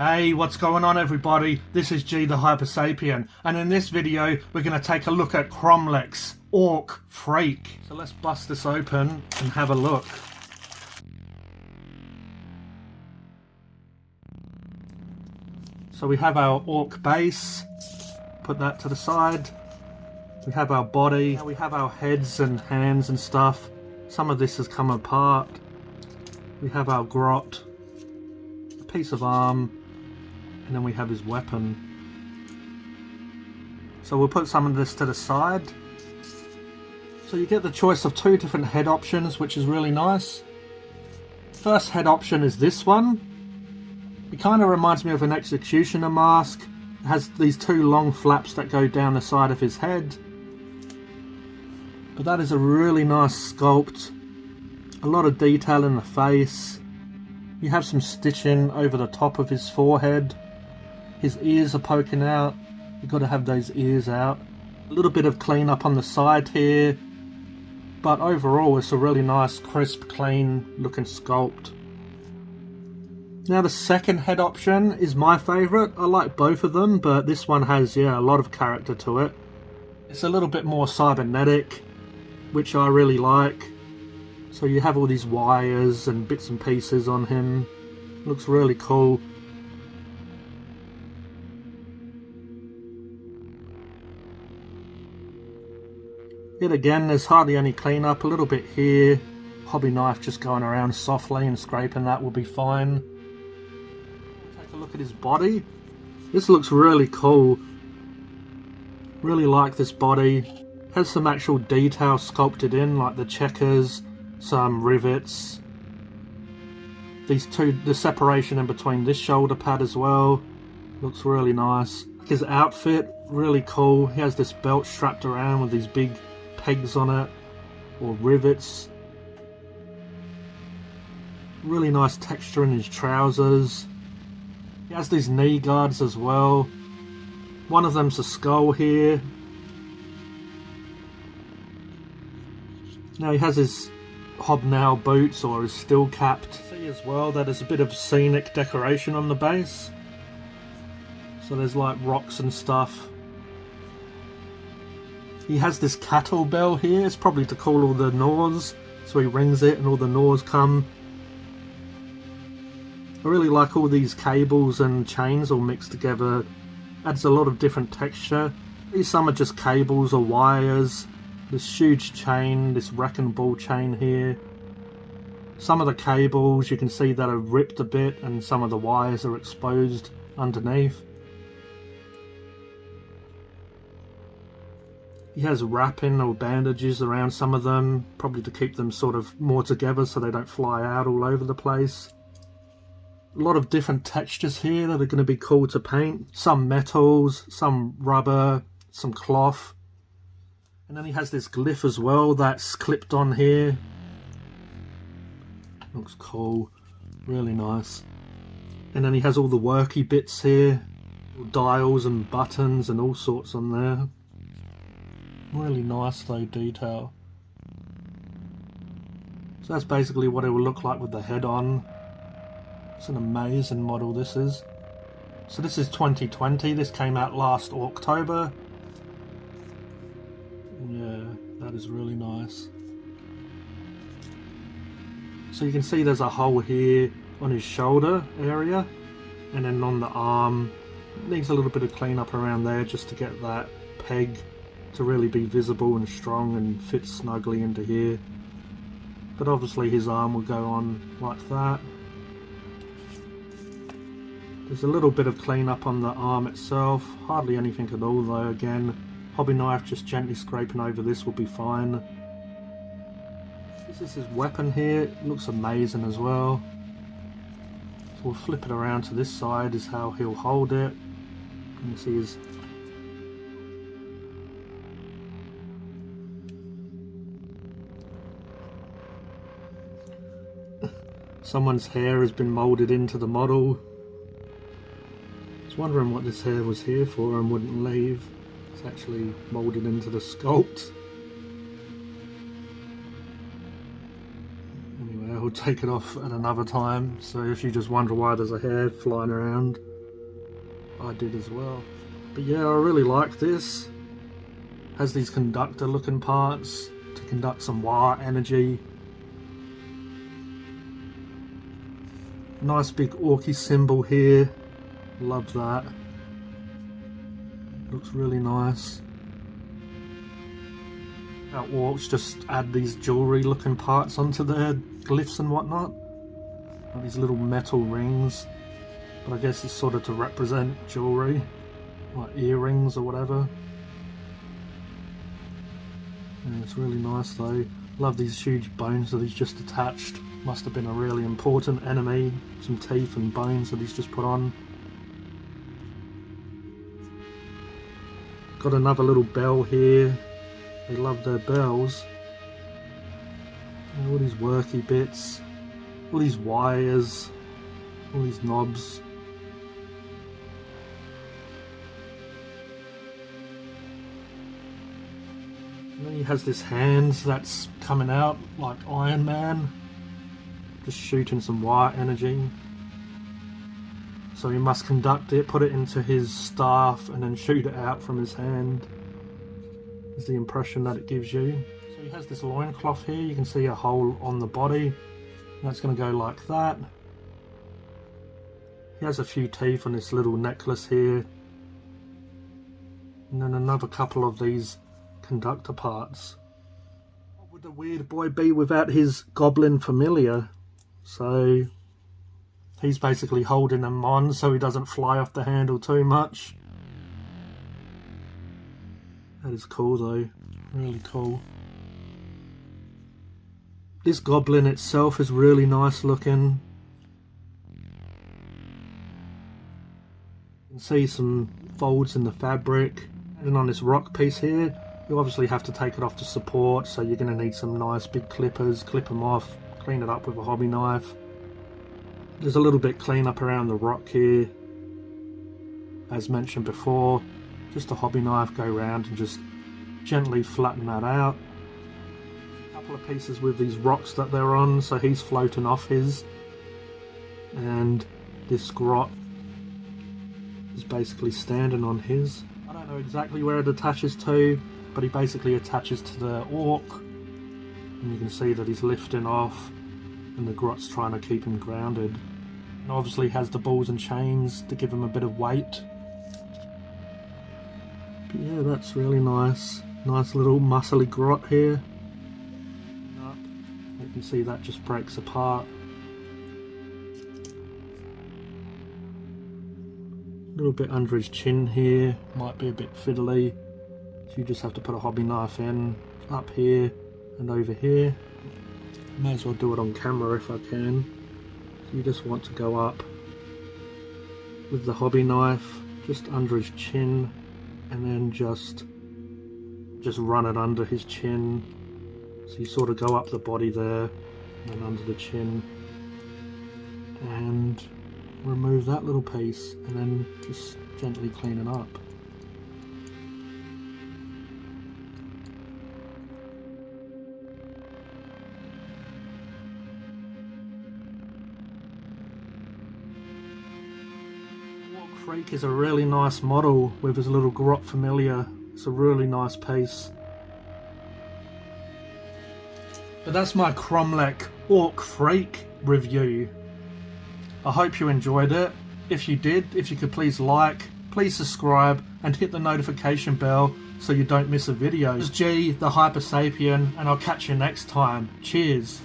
Hey, what's going on everybody? This is G The Hypersapien, and in this video we're going to take a look at Kromlech Orc Freak. So let's bust this open and have a look. So we have our orc base, put that to the side. We have our body, we have our heads and hands and stuff. Some of this has come apart. We have our grot, a piece of arm, and then we have his weapon. So we'll put some of this to the side. So you get the choice of two different head options, which is really nice. First head option is this one. It kind of reminds me of an executioner mask. It has these two long flaps that go down the side of his head. But that is a really nice sculpt. A lot of detail in the face. You have some stitching over the top of his forehead. His ears are poking out. You've got to have those ears out. A little bit of cleanup on the side here. But overall it's a really nice, crisp, clean looking sculpt. Now the second head option is my favourite. I like both of them, but this one has, a lot of character to it. It's a little bit more cybernetic, which I really like. So you have all these wires and bits and pieces on him. Looks really cool. Yet again, there's hardly any cleanup. A little bit here. Hobby knife just going around softly and scraping that will be fine. Take a look at his body. This looks really cool. Really like this body. Has some actual detail sculpted in, like the checkers, some rivets. These two, the separation in between this shoulder pad as well. Looks really nice. His outfit, really cool. He has this belt strapped around with these big pegs on it, or rivets. Really nice texture in his trousers. He has these knee guards as well. One of them's a skull here. Now he has his hobnail boots, or his steel capped. See as well that there's a bit of scenic decoration on the base. So there's like rocks and stuff. He has this cattle bell here. It's probably to call all the Gnaws. So he rings it and all the Gnaws come. I really like all these cables and chains all mixed together. Adds a lot of different texture. These some are just cables or wires. This huge chain, this wrecking ball chain here. Some of the cables you can see that are ripped a bit, and some of the wires are exposed underneath. He has wrapping or bandages around some of them, probably to keep them sort of more together so they don't fly out all over the place. A lot of different textures here that are going to be cool to paint. Some metals, some rubber, some cloth. And then he has this glyph as well that's clipped on here. Looks cool. Really nice. And then he has all the worky bits here. Dials and buttons and all sorts on there. Really nice though, detail. So that's basically what it will look like with the head on. It's an amazing model this is. So this is 2020. This came out last October. Yeah, that is really nice. So you can see there's a hole here on his shoulder area, and then on the arm. It needs a little bit of cleanup around there just to get that peg to really be visible and strong and fit snugly into here. But obviously his arm will go on like that. There's a little bit of cleanup on the arm itself, hardly anything at all though. Again, hobby knife just gently scraping over this will be fine. This is his weapon here. It looks amazing as well. So we'll flip it around to this side is how he'll hold it. You can see his someone's hair has been moulded into the model. I was wondering what this hair was here for and wouldn't leave. It's actually moulded into the sculpt. Anyway, I'll take it off at another time. So if you just wonder why there's a hair flying around, I did as well. But yeah, I really like this. Has these conductor looking parts to conduct some wire energy. Nice big orky symbol here. Love that. Looks really nice. Our orcs just add these jewelry looking parts onto their glyphs and whatnot. Like these little metal rings. But I guess it's sort of to represent jewelry. Like earrings or whatever. Yeah, it's really nice though. Love these huge bones that he's just attached. Must have been a really important enemy. Some teeth and bones that he's just put on. Got another little bell here. They love their bells. All these worky bits. All these wires. All these knobs. And then he has this hand that's coming out like Iron Man. Just shooting some wire energy. So he must conduct it, put it into his staff and then shoot it out from his hand. Is the impression that it gives you. So he has this loincloth here, you can see a hole on the body. That's going to go like that. He has a few teeth on this little necklace here. And then another couple of these conductor parts. What would the weird boy be without his goblin familiar? So he's basically holding them on so he doesn't fly off the handle too much. That is cool though, really cool. This goblin itself is really nice looking. You can see some folds in the fabric. And on this rock piece here, you obviously have to take it off to support, so you're going to need some nice big clippers, clip them off, clean it up with a hobby knife. There's a little bit clean up around the rock here. As mentioned before, just a hobby knife, go around and just gently flatten that out. A couple of pieces with these rocks that they're on, so he's floating off his. And this grot is basically standing on his. I don't know exactly where it attaches to, but he basically attaches to the orc. And you can see that he's lifting off, and the grot's trying to keep him grounded. And obviously has the balls and chains to give him a bit of weight. But yeah, that's really nice. Nice little muscly grot here. You can see that just breaks apart. A little bit under his chin here, might be a bit fiddly. So you just have to put a hobby knife in, up here and over here. May as well do it on camera if I can. So you just want to go up with the hobby knife, just under his chin, and then just run it under his chin. So you sort of go up the body there, and under the chin, and remove that little piece, and then just gently clean it up. Orc Freak is a really nice model with his little grot familiar. It's a really nice piece. But that's my Kromlech Orc Freak review. I hope you enjoyed it. If you did, if you could please like, please subscribe and hit the notification bell so you don't miss a video. This is G The Hypersapien, and I'll catch you next time. Cheers.